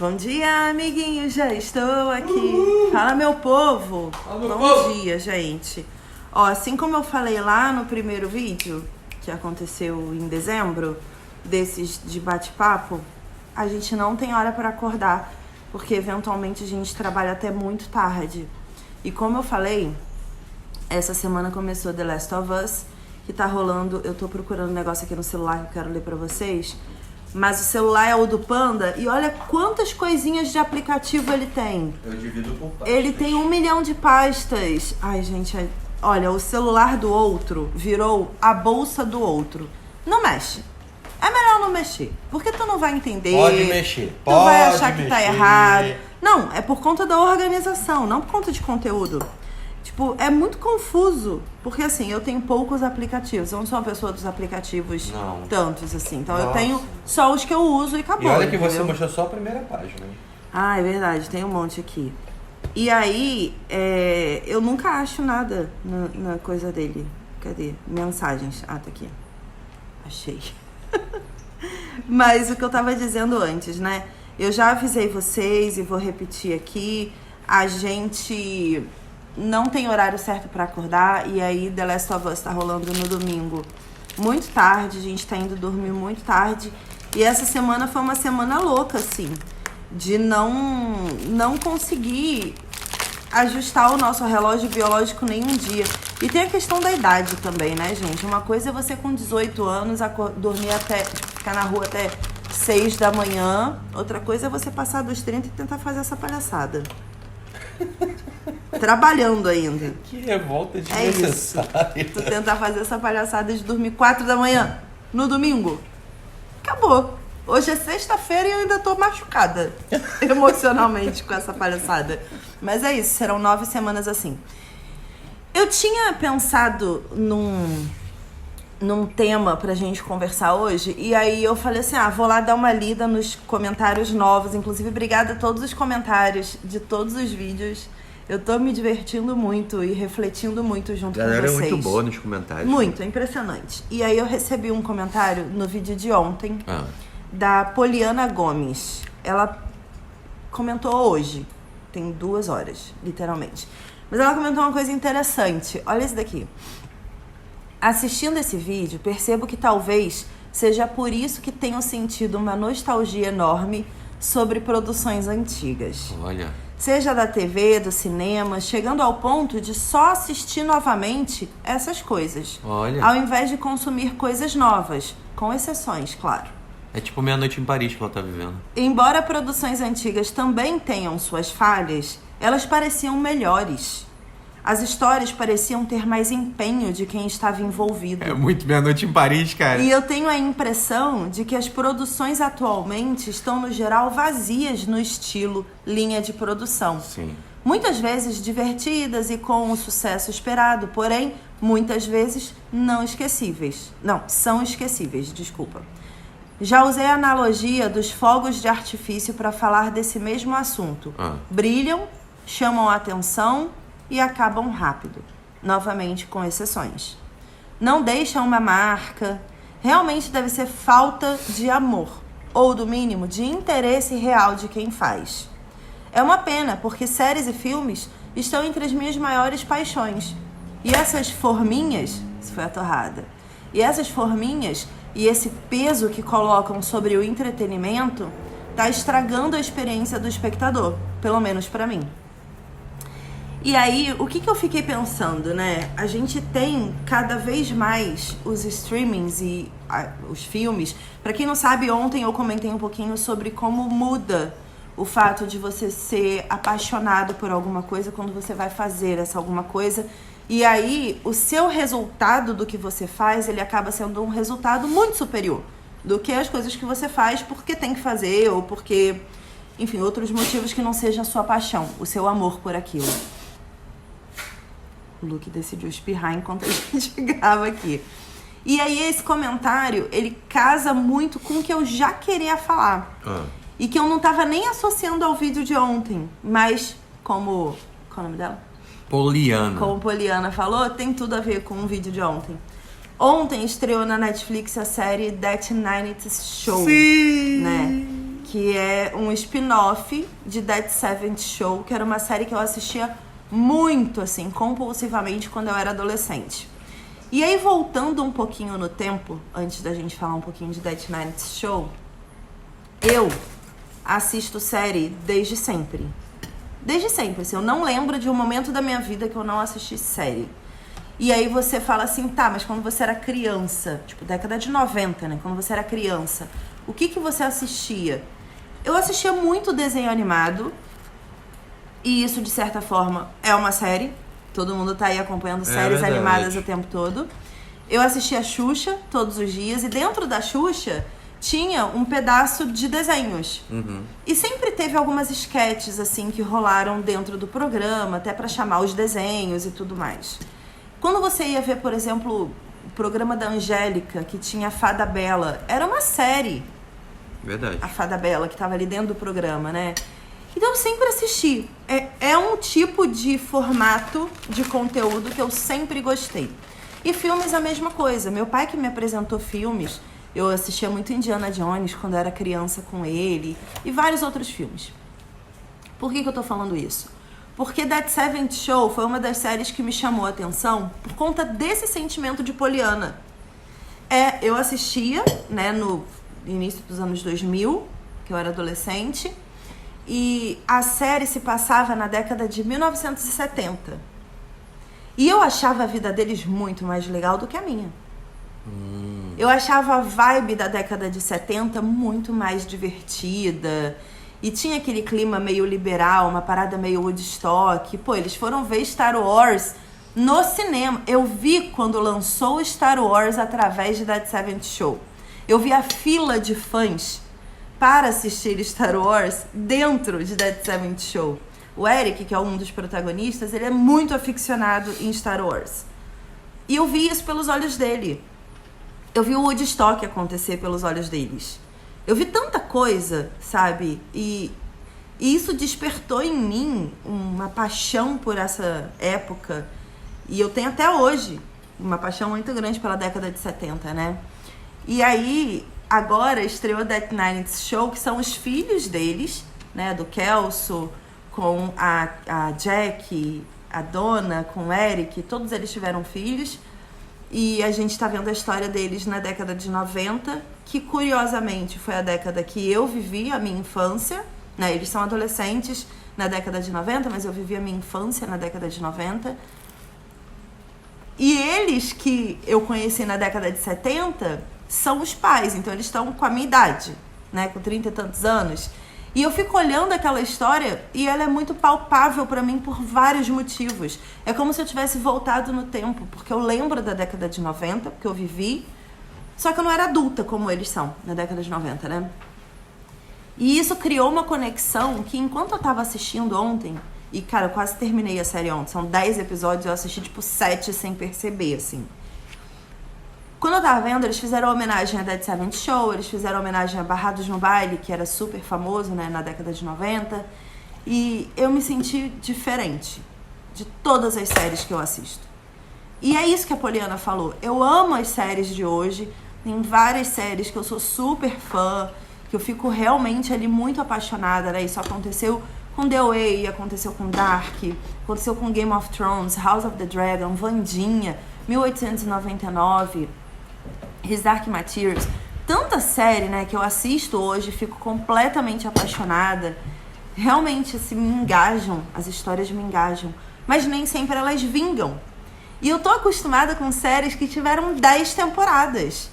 Bom dia, amiguinhos, já estou aqui. Fala, meu povo. Bom dia, gente. Ó, assim como eu falei lá no primeiro vídeo, que aconteceu em dezembro, desses de bate-papo, a gente não tem hora para acordar, porque eventualmente a gente trabalha até muito tarde. E como eu falei, essa semana começou The Last of Us, que tá rolando. Eu tô procurando um negócio aqui no celular que eu quero ler pra vocês. Mas o celular é o do Panda e olha quantas coisinhas de aplicativo ele tem. Eu divido por pastas. Ele tem 1 milhão de pastas. Ai, gente, olha, o celular do outro virou a bolsa do outro. Não mexe. É melhor não mexer, porque tu não vai entender. Pode mexer. Tu vai achar que tá errado. Não, é por conta da organização, não por conta de conteúdo. Tipo, é muito confuso, porque assim, eu tenho poucos aplicativos, eu não sou uma pessoa dos aplicativos tantos, assim. Então eu tenho só os que eu uso e acabou. E olha que entendeu? você mostrou só a primeira página. Ah, é verdade, tem um monte aqui. E aí, eu nunca acho nada na coisa dele. Cadê? Mensagens. Ah, tá aqui. Achei. Mas o que eu tava dizendo antes, né? Eu já avisei vocês e vou repetir aqui. A gente não tem horário certo pra acordar. E aí The Last of Us tá rolando no domingo muito tarde. A gente tá indo dormir muito tarde. E essa semana foi uma semana louca, assim, de não conseguir ajustar o nosso relógio biológico nem um dia. E tem a questão da idade também, né, gente? Uma coisa é você com 18 anos dormir até, ficar na rua até 6 da manhã. Outra coisa é você passar dos 30 e tentar fazer essa palhaçada. Trabalhando ainda. Que revolta desnecessária. É isso. Tu tentar fazer essa palhaçada de dormir 4 da manhã no domingo. Acabou. Hoje é sexta-feira e eu ainda tô machucada emocionalmente com essa palhaçada. Mas é isso, serão 9 semanas assim. Eu tinha pensado num tema pra gente conversar hoje, e aí eu falei assim, vou lá dar uma lida nos comentários novos. Inclusive, obrigada a todos os comentários de todos os vídeos. Eu tô me divertindo muito e refletindo muito junto com vocês. A galera é muito boa nos comentários. Muito, é impressionante. E aí eu recebi um comentário no vídeo de ontem, da Poliana Gomes. Ela comentou hoje, tem 2 horas, literalmente. Mas ela comentou uma coisa interessante. Olha isso daqui. Assistindo esse vídeo, percebo que talvez seja por isso que tenho sentido uma nostalgia enorme sobre produções antigas. Olha. Seja da TV, do cinema, chegando ao ponto de só assistir novamente essas coisas. Olha. Ao invés de consumir coisas novas, com exceções, claro. É tipo Meia-Noite em Paris que ela tá vivendo. Embora produções antigas também tenham suas falhas, elas pareciam melhores. As histórias pareciam ter mais empenho de quem estava envolvido. É muito Meia-Noite em Paris, cara. E eu tenho a impressão de que as produções atualmente estão, no geral, vazias no estilo linha de produção. Sim. Muitas vezes divertidas e com o sucesso esperado, porém, muitas vezes não esquecíveis. Não, são esquecíveis, desculpa. Já usei a analogia dos fogos de artifício para falar desse mesmo assunto. Brilham, chamam a atenção e acabam rápido. Novamente, com exceções. Não deixam uma marca. Realmente deve ser falta de amor. Ou, do mínimo, de interesse real de quem faz. É uma pena, porque séries e filmes estão entre as minhas maiores paixões. E essas forminhas... Isso foi a torrada. E essas forminhas... E esse peso que colocam sobre o entretenimento tá estragando a experiência do espectador, pelo menos pra mim. E aí, o que eu fiquei pensando, né? A gente tem cada vez mais os streamings e os filmes. Pra quem não sabe, ontem eu comentei um pouquinho sobre como muda o fato de você ser apaixonado por alguma coisa quando você vai fazer essa alguma coisa. E aí, o seu resultado do que você faz, ele acaba sendo um resultado muito superior do que as coisas que você faz porque tem que fazer ou porque, enfim, outros motivos que não seja a sua paixão, o seu amor por aquilo. O Luke decidiu espirrar enquanto a gente grava aqui. E aí, esse comentário, ele casa muito com o que eu já queria falar. E que eu não tava nem associando ao vídeo de ontem, mas como... Qual é o nome dela? Poliana. Como Poliana falou, tem tudo a ver com o vídeo de ontem. Ontem estreou na Netflix a série That 90's Show. Sim! Né? que é um spin-off de That 70 Show, que era uma série que eu assistia muito, assim, compulsivamente quando eu era adolescente. E aí, voltando um pouquinho no tempo, antes da gente falar um pouquinho de That 70 Show, eu assisto série desde sempre. Desde sempre, assim, eu não lembro de um momento da minha vida que eu não assisti série. E aí você fala assim, tá, mas quando você era criança, tipo, década de 90, né? Quando você era criança, o que você assistia? Eu assistia muito desenho animado, e isso, de certa forma, é uma série. Todo mundo tá aí acompanhando séries animadas o tempo todo. Eu assistia a Xuxa todos os dias, e dentro da Xuxa tinha um pedaço de desenhos. E sempre teve algumas esquetes, assim, que rolaram dentro do programa, até pra chamar os desenhos e tudo mais. Quando você ia ver, por exemplo, o programa da Angélica, que tinha a Fada Bela, era uma série. Verdade. A Fada Bela, que tava ali dentro do programa, né? Então eu sempre assisti. É um tipo de formato de conteúdo que eu sempre gostei. E filmes a mesma coisa. Meu pai que me apresentou filmes, eu assistia muito Indiana Jones quando eu era criança com ele, e vários outros filmes. Por que eu tô falando isso? Porque That 70 Show foi uma das séries que me chamou a atenção por conta desse sentimento de Poliana. Eu assistia, né, no início dos anos 2000, que eu era adolescente, e a série se passava na década de 1970. E eu achava a vida deles muito mais legal do que a minha. Eu achava a vibe da década de 70 muito mais divertida. E tinha aquele clima meio liberal, uma parada meio Woodstock. Pô, eles foram ver Star Wars no cinema. Eu vi quando lançou Star Wars através de That 70 Show. Eu vi a fila de fãs para assistir Star Wars dentro de That 70 Show. O Eric, que é um dos protagonistas, ele é muito aficionado em Star Wars. E eu vi isso pelos olhos dele. Eu vi o Woodstock acontecer pelos olhos deles. Eu vi tanta coisa, sabe? E isso despertou em mim uma paixão por essa época. E eu tenho até hoje uma paixão muito grande pela década de 70, né? E aí, agora estreou That 90 Show, que são os filhos deles, né? Do Kelso, com a Jack, a Donna, com o Eric. Todos eles tiveram filhos. E a gente tá vendo a história deles na década de 90, que curiosamente foi a década que eu vivi a minha infância, né? Eles são adolescentes na década de 90, mas eu vivi a minha infância na década de 90. E eles que eu conheci na década de 70 são os pais, então eles estão com a minha idade, né? Com 30 e tantos anos. E eu fico olhando aquela história e ela é muito palpável pra mim por vários motivos. É como se eu tivesse voltado no tempo, porque eu lembro da década de 90, porque eu vivi, só que eu não era adulta como eles são na década de 90, né? E isso criou uma conexão que enquanto eu tava assistindo ontem, e cara, eu quase terminei a série ontem, são 10 episódios, eu assisti tipo 7 sem perceber, assim. Quando eu tava vendo, eles fizeram homenagem a That 70 Show, eles fizeram homenagem a Barrados no Baile, que era super famoso, né, na década de 90. E eu me senti diferente de todas as séries que eu assisto. E é isso que a Poliana falou. Eu amo as séries de hoje. Tem várias séries que eu sou super fã, que eu fico realmente ali muito apaixonada, né? Isso aconteceu com The Way, aconteceu com Dark, aconteceu com Game of Thrones, House of the Dragon, Wandinha, 1899... His Dark Materials, tanta série, né, que eu assisto hoje, fico completamente apaixonada. Realmente, assim, me engajam, as histórias me engajam, mas nem sempre elas vingam. E eu tô acostumada com séries que tiveram 10 temporadas.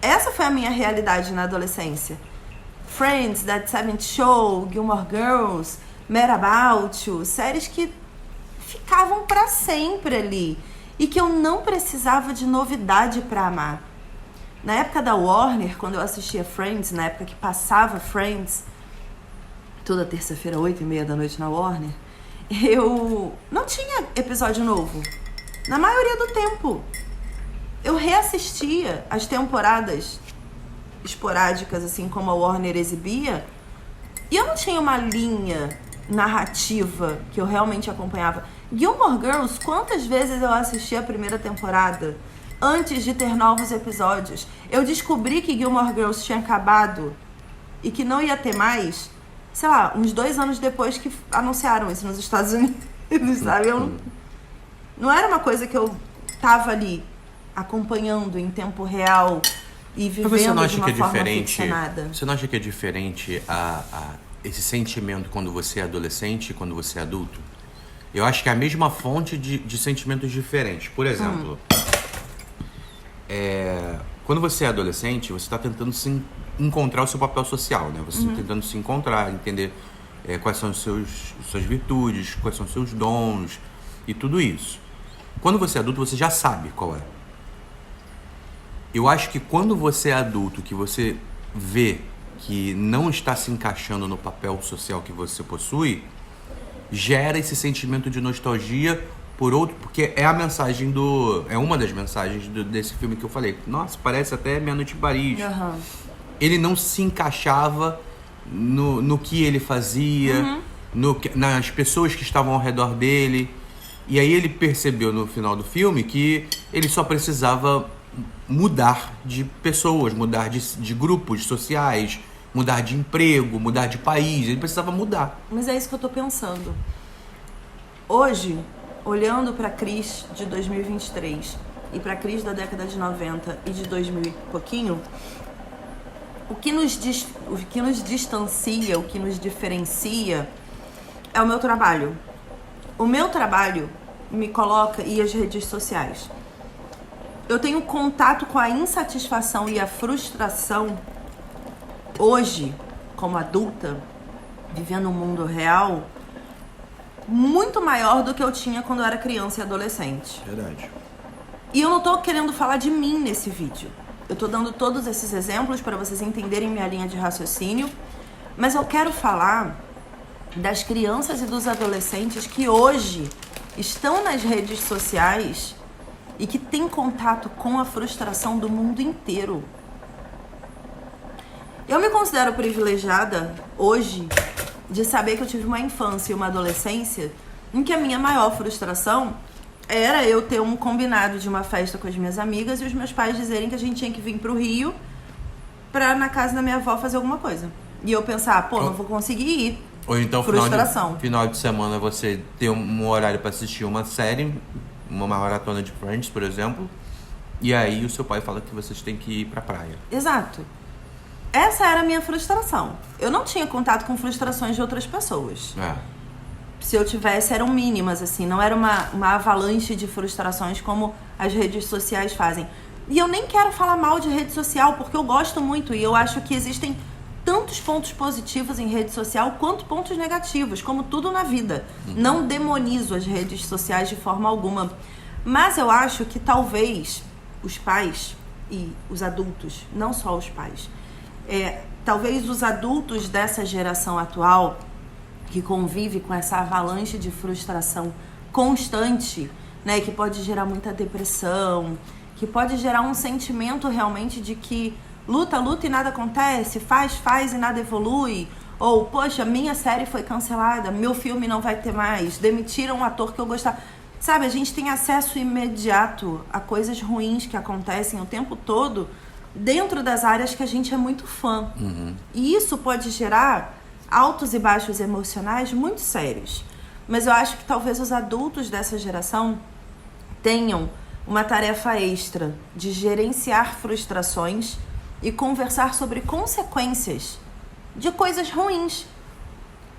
Essa foi a minha realidade na adolescência. Friends, That 70 Show, Gilmore Girls, Mad About You, séries que ficavam pra sempre ali e que eu não precisava de novidade pra amar. Na época da Warner, quando eu assistia Friends, na época que passava Friends, toda terça-feira, 8h30 da noite na Warner, eu não tinha episódio novo. Na maioria do tempo. Eu reassistia as temporadas esporádicas, assim como a Warner exibia, e eu não tinha uma linha narrativa que eu realmente acompanhava. Gilmore Girls, quantas vezes eu assisti a primeira temporada antes de ter novos episódios? Eu descobri que Gilmore Girls tinha acabado e que não ia ter mais, sei lá, uns 2 anos depois que anunciaram isso nos Estados Unidos, sabe? Não era uma coisa que eu tava ali acompanhando em tempo real e vivendo Mas você não acha de uma que é forma diferente? ficcionada. Você não acha que é diferente esse sentimento quando você é adolescente e quando você é adulto? Eu acho que é a mesma fonte de sentimentos diferentes. Por exemplo, quando você é adolescente, você está tentando se encontrar o seu papel social, né? Você está tentando se encontrar, entender quais são suas virtudes, quais são os seus dons e tudo isso. Quando você é adulto, você já sabe qual é. Eu acho que quando você é adulto, que você vê que não está se encaixando no papel social que você possui, gera esse sentimento de nostalgia por outro, porque é a mensagem é uma das mensagens desse filme que eu falei. Nossa, parece até Meia Noite em Paris. Uhum. Ele não se encaixava no que ele fazia, nas pessoas que estavam ao redor dele. E aí ele percebeu no final do filme que ele só precisava mudar de pessoas, mudar de grupos sociais, mudar de emprego, mudar de país. Ele precisava mudar. Mas é isso que eu tô pensando. Hoje, olhando pra Cris de 2023 e pra Cris da década de 90 e de 2000 e pouquinho, o que nos distancia, o que nos diferencia é o meu trabalho. O meu trabalho me coloca, e as redes sociais. Eu tenho contato com a insatisfação e a frustração hoje, como adulta, vivendo um mundo real, muito maior do que eu tinha quando eu era criança e adolescente. Verdade. E eu não tô querendo falar de mim nesse vídeo. Eu tô dando todos esses exemplos para vocês entenderem minha linha de raciocínio, mas eu quero falar das crianças e dos adolescentes que hoje estão nas redes sociais e que têm contato com a frustração do mundo inteiro. Eu me considero privilegiada hoje de saber que eu tive uma infância e uma adolescência em que a minha maior frustração era eu ter um combinado de uma festa com as minhas amigas e os meus pais dizerem que a gente tinha que vir pro Rio pra na casa da minha avó fazer alguma coisa. E eu pensar, pô, não vou conseguir ir. Ou então, frustração. Final de semana, você ter um horário pra assistir uma série, uma maratona de Friends, por exemplo, e aí o seu pai fala que vocês têm que ir pra praia. Exato. Essa era a minha frustração. Eu não tinha contato com frustrações de outras pessoas. Se eu tivesse, eram mínimas, assim. Não era uma avalanche de frustrações como as redes sociais fazem. E eu nem quero falar mal de rede social, porque eu gosto muito. E eu acho que existem tantos pontos positivos em rede social quanto pontos negativos, como tudo na vida. Não demonizo as redes sociais de forma alguma. Mas eu acho que talvez os pais e os adultos, não só os pais, talvez os adultos dessa geração atual, que convive com essa avalanche de frustração constante, né, que pode gerar muita depressão, que pode gerar um sentimento realmente de que luta e nada acontece, faz e nada evolui, ou, poxa, minha série foi cancelada, meu filme não vai ter mais, demitiram um ator que eu gostava. Sabe, a gente tem acesso imediato a coisas ruins que acontecem o tempo todo dentro das áreas que a gente é muito fã. E isso pode gerar altos e baixos emocionais muito sérios. Mas eu acho que talvez os adultos dessa geração tenham uma tarefa extra de gerenciar frustrações e conversar sobre consequências de coisas ruins.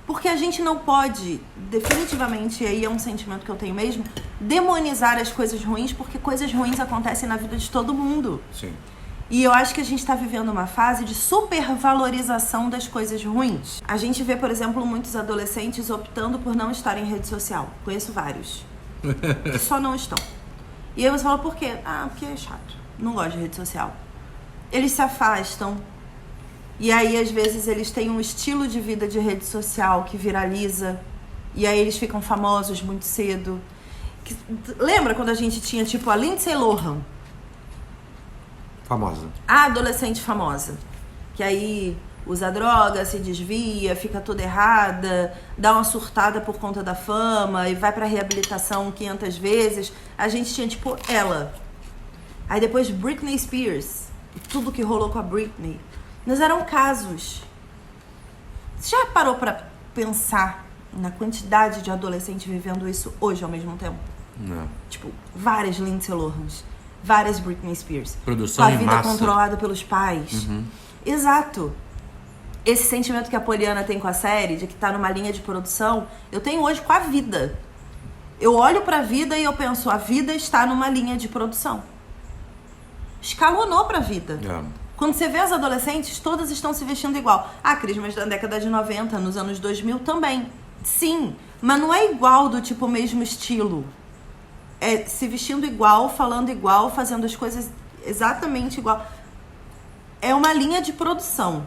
Porque a gente não pode, definitivamente, e aí é um sentimento que eu tenho mesmo, demonizar as coisas ruins, porque coisas ruins acontecem na vida de todo mundo. Sim. E eu acho que a gente está vivendo uma fase de supervalorização das coisas ruins. A gente vê, por exemplo, muitos adolescentes optando por não estar em rede social. Conheço vários que só não estão. E aí você fala, por quê? Porque é chato. Não gosto de rede social. Eles se afastam. E aí, às vezes, eles têm um estilo de vida de rede social que viraliza. E aí eles ficam famosos muito cedo. Lembra quando a gente tinha, tipo, a Lindsay Lohan? Famosa. A adolescente famosa. Que aí usa droga, se desvia, fica toda errada, dá uma surtada por conta da fama e vai pra reabilitação 500 vezes. A gente tinha, tipo, ela. Aí depois Britney Spears. E tudo que rolou com a Britney. Mas eram casos. Você já parou pra pensar na quantidade de adolescente vivendo isso hoje ao mesmo tempo? Não. Tipo, várias Lindsay Lohans, várias Britney Spears. Produção com a em vida massa. controlada pelos pais. Exato. Esse sentimento que a Poliana tem com a série, de que tá numa linha de produção, eu tenho hoje com a vida. Eu olho pra vida e eu penso, a vida está numa linha de produção. Escalonou pra vida. É. Quando você vê as adolescentes, todas estão se vestindo igual. Ah, Cris, mas na década de 90, nos anos 2000 também. Sim, mas não é igual do tipo mesmo estilo. É se vestindo igual, falando igual, fazendo as coisas exatamente igual. É uma linha de produção.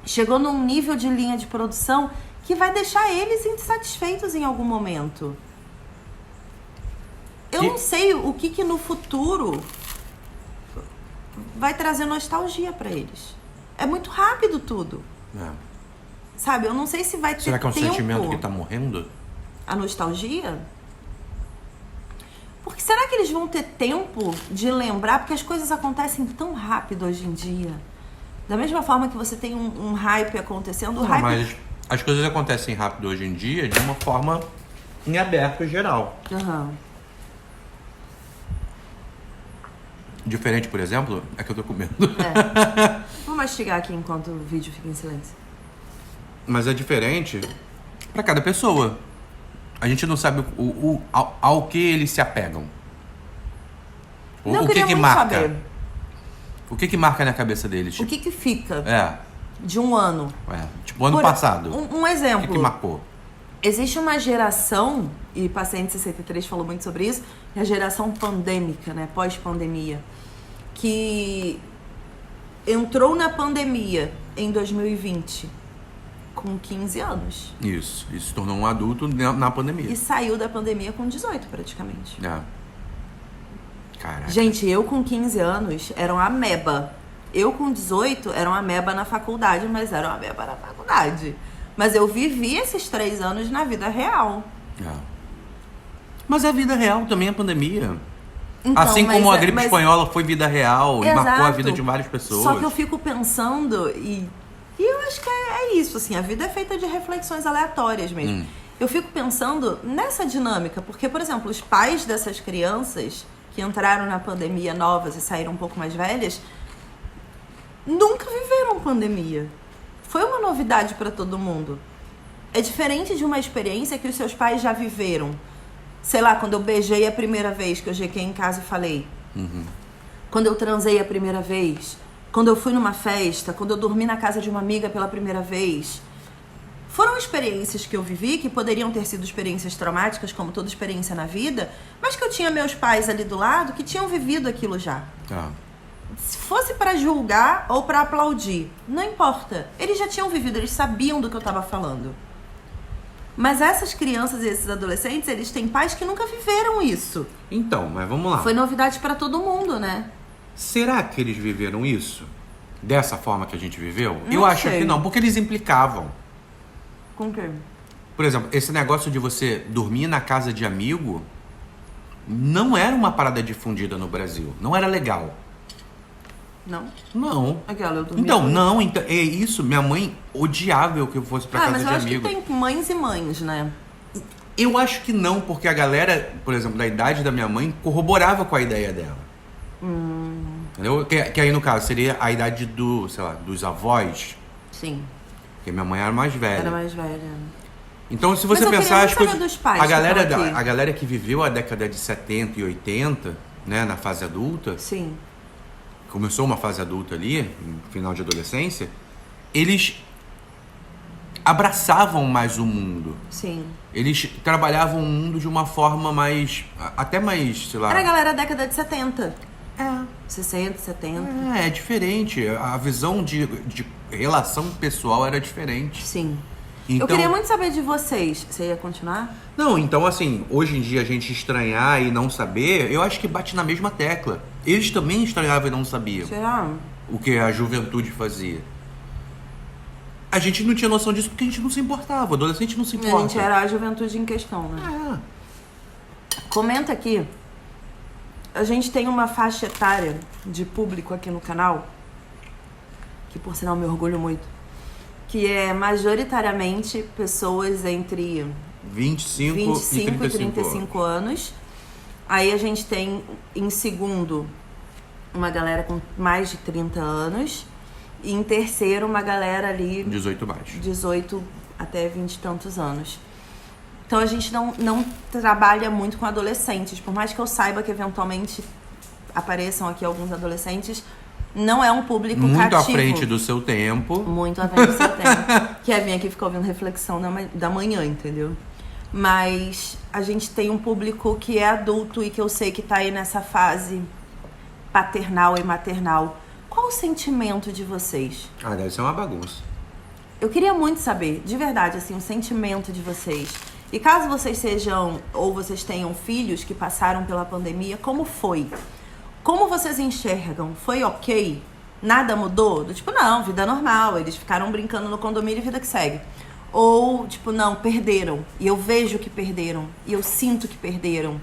Chegou num nível de linha de produção que vai deixar eles insatisfeitos em algum momento. Eu não sei o que no futuro vai trazer nostalgia pra eles. É muito rápido tudo. É. Sabe, eu não sei se vai ter Será que é um tempo. sentimento que tá morrendo? A nostalgia? Porque será que eles vão ter tempo de lembrar? Porque as coisas acontecem tão rápido hoje em dia. Da mesma forma que você tem um hype acontecendo, o Não, hype... mas as coisas acontecem rápido hoje em dia de uma forma em aberto geral. Aham. Diferente, por exemplo, é que eu tô comendo. É. Vou mastigar aqui enquanto o vídeo fica em silêncio. Mas é diferente pra cada pessoa. A gente não sabe ao que eles se apegam. Não, O que queria que muito marca? saber. O que marca na cabeça deles? O que fica É, de um ano? tipo ano passado. Um O exemplo. que marcou? Existe uma geração, e Paciente 63 falou muito sobre isso, é a geração pandêmica, né? Pós-pandemia. Que entrou na pandemia em 2020 com 15 anos. Isso se tornou um adulto na pandemia. E saiu da pandemia com 18, praticamente. É. Caraca. Gente, eu com 15 anos era uma ameba. Eu com 18 era uma ameba na faculdade, mas era uma ameba na faculdade. Mas eu vivi esses 3 anos na vida real. É. Mas a vida real também é pandemia. Então, assim mas como a é- gripe mas- espanhola foi vida real e Exato. marcou a vida de várias pessoas. Só que eu fico pensando e eu acho que é isso, assim, a vida é feita de reflexões aleatórias mesmo. Eu fico pensando nessa dinâmica, porque, por exemplo, os pais dessas crianças que entraram na pandemia novas e saíram um pouco mais velhas, nunca viveram pandemia. Foi uma novidade para todo mundo. É diferente de uma experiência que os seus pais já viveram. Sei lá, quando eu beijei a primeira vez, que eu cheguei em casa e falei. Quando eu transei a primeira vez. Quando eu fui numa festa. Quando eu dormi na casa de uma amiga pela primeira vez. Foram experiências que eu vivi, que poderiam ter sido experiências traumáticas, como toda experiência na vida, mas que eu tinha meus pais ali do lado que tinham vivido aquilo já. Tá. Se fosse pra julgar ou pra aplaudir, não importa. Eles já tinham vivido, eles sabiam do que eu tava falando. Mas essas crianças e esses adolescentes, eles têm pais que nunca viveram isso. Então, mas vamos lá. Foi novidade pra todo mundo, né? Será que eles viveram isso? Dessa forma que a gente viveu? Não Eu acho sei. que não, porque eles implicavam. Com quem? Por exemplo, esse negócio de você dormir na casa de amigo não era uma parada difundida no Brasil. Não era legal. Não? Não. Aquela, eu dormi. Então, não, então, é isso. Minha mãe odiava eu que eu fosse pra casa mas de eu acho amigo. que tem mães e mães, né? Eu acho que não, porque a galera, por exemplo, da idade da minha mãe, corroborava com a ideia dela. Entendeu? Que aí, no caso, seria a idade sei lá, dos avós. Sim. Porque minha mãe era mais velha. Era mais velha. Então, se você Mas eu pensar queria as muito coisas. saber dos pais A que galera, estão aqui. a galera que viveu a década de 70 e 80, né, na fase adulta, Sim. começou uma fase adulta ali, no final de adolescência, eles abraçavam mais o mundo. Sim. Eles trabalhavam o mundo de uma forma mais. Até mais, sei lá. Era a galera da década de 70. 60, 70. É diferente. A visão de relação pessoal era diferente. Sim. Então, Eu queria muito saber de vocês. Você ia continuar? Não, então assim, hoje em dia a gente estranhar e não saber, eu acho que bate na mesma tecla. Eles também estranhavam e não sabiam Será? o que a juventude fazia. A gente não tinha noção disso porque a gente não se importava. O adolescente não se A importa. gente era a juventude em questão, né? Comenta aqui. A gente tem uma faixa etária de público aqui no canal, que por sinal me orgulho muito, que é majoritariamente pessoas entre 25 e 35 anos. Aí a gente tem, em segundo, uma galera com mais de 30 anos. E em terceiro, uma galera ali... 18 mais. 18 até 20 e tantos anos. Então a gente não trabalha muito com adolescentes. Por mais que eu saiba que eventualmente apareçam aqui alguns adolescentes, não é um público muito cativo. À frente do seu tempo. Muito à frente do seu tempo. Que é vir aqui ficar ouvindo reflexão da manhã, entendeu? Mas a gente tem um público que é adulto e que eu sei que tá aí nessa fase paternal e maternal. Qual o sentimento de vocês? Deve ser uma bagunça. Eu queria muito saber, de verdade, assim, o sentimento de vocês. E caso vocês sejam, ou vocês tenham filhos que passaram pela pandemia, como foi? Como vocês enxergam? Foi ok? Nada mudou? Do tipo, não, vida normal, eles ficaram brincando no condomínio e vida que segue. Ou, tipo, não, perderam. E eu vejo que perderam. E eu sinto que perderam.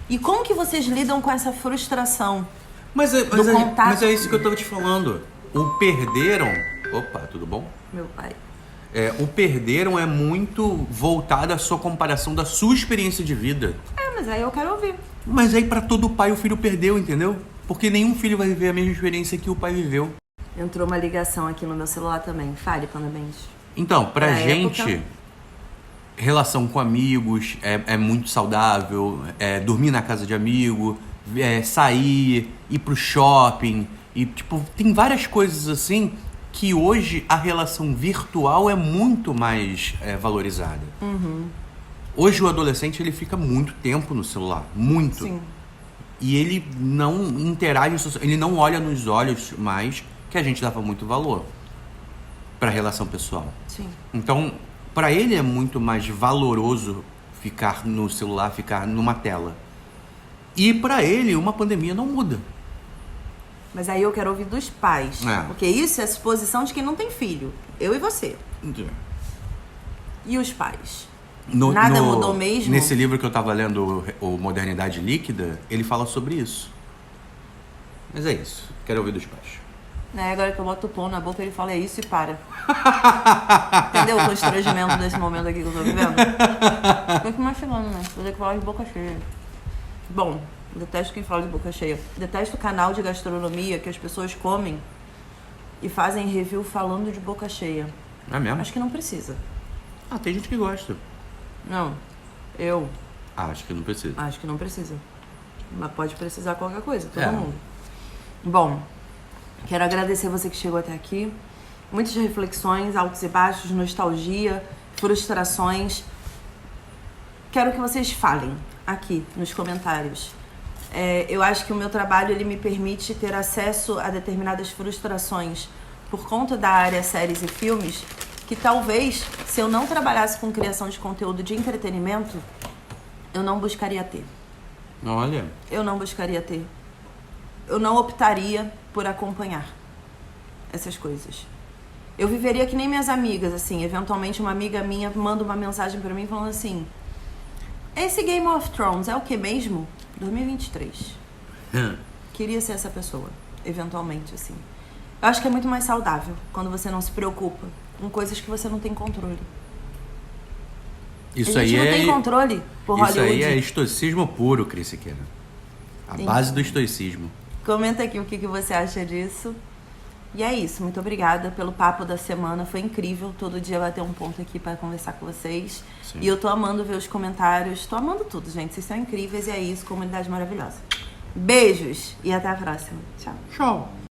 E como que vocês lidam com essa frustração? Mas é isso que eu tava te falando. O perderam... Opa, tudo bom? Meu pai. O perderam é muito voltado à sua comparação da sua experiência de vida. Mas aí eu quero ouvir. Mas aí pra todo pai o filho perdeu, entendeu? Porque nenhum filho vai viver a mesma experiência que o pai viveu. Entrou uma ligação aqui no meu celular também. Fale, parabéns. Então, pra gente, relação com amigos é muito saudável. Dormir na casa de amigo, sair, ir pro shopping. E, tipo, tem várias coisas assim que hoje a relação virtual é muito mais valorizada. Uhum. Hoje o adolescente ele fica muito tempo no celular, muito. Sim. E ele não interage, ele não olha nos olhos mais, que a gente dava muito valor para a relação pessoal. Sim. Então, para ele é muito mais valoroso ficar no celular, ficar numa tela. E para ele uma pandemia não muda. Mas aí eu quero ouvir dos pais. Porque isso é a suposição de quem não tem filho. Eu e você. E os pais? Nada mudou mesmo? Nesse livro que eu tava lendo, o Modernidade Líquida, ele fala sobre isso. Mas é isso. Quero ouvir dos pais. Agora que eu boto o pão na boca, ele fala isso e para. Entendeu o constrangimento desse momento aqui que eu tô vivendo? Foi que mais chegando, né? Vou ter que falar de boca cheia. Bom... Detesto quem fala de boca cheia. Detesto o canal de gastronomia que as pessoas comem e fazem review falando de boca cheia. É mesmo? Acho que não precisa. Tem gente que gosta. Não. Eu. Acho que não precisa. Acho que não precisa. Mas pode precisar qualquer coisa, todo mundo. Bom, quero agradecer você que chegou até aqui. Muitas reflexões, altos e baixos, nostalgia, frustrações. Quero que vocês falem aqui nos comentários. Eu acho que o meu trabalho ele me permite ter acesso a determinadas frustrações por conta da área séries e filmes que talvez, se eu não trabalhasse com criação de conteúdo de entretenimento, eu não buscaria ter. Olha. Eu não buscaria ter. Eu não optaria por acompanhar essas coisas. Eu viveria que nem minhas amigas, assim, eventualmente uma amiga minha manda uma mensagem pra mim falando assim: esse Game of Thrones é o que mesmo? 2023. Queria ser essa pessoa, eventualmente, assim. Eu acho que é muito mais saudável quando você não se preocupa com coisas que você não tem controle. Isso a gente aí não tem controle por Hollywood. Isso aí é estoicismo puro, Cris Siqueira. A base do estoicismo. Comenta aqui o que você acha disso. E é isso, muito obrigada pelo papo da semana, foi incrível, todo dia vai ter um ponto aqui para conversar com vocês. Sim. E eu tô amando ver os comentários, tô amando tudo, gente, vocês são incríveis e é isso, comunidade maravilhosa. Beijos e até a próxima. Tchau. Tchau.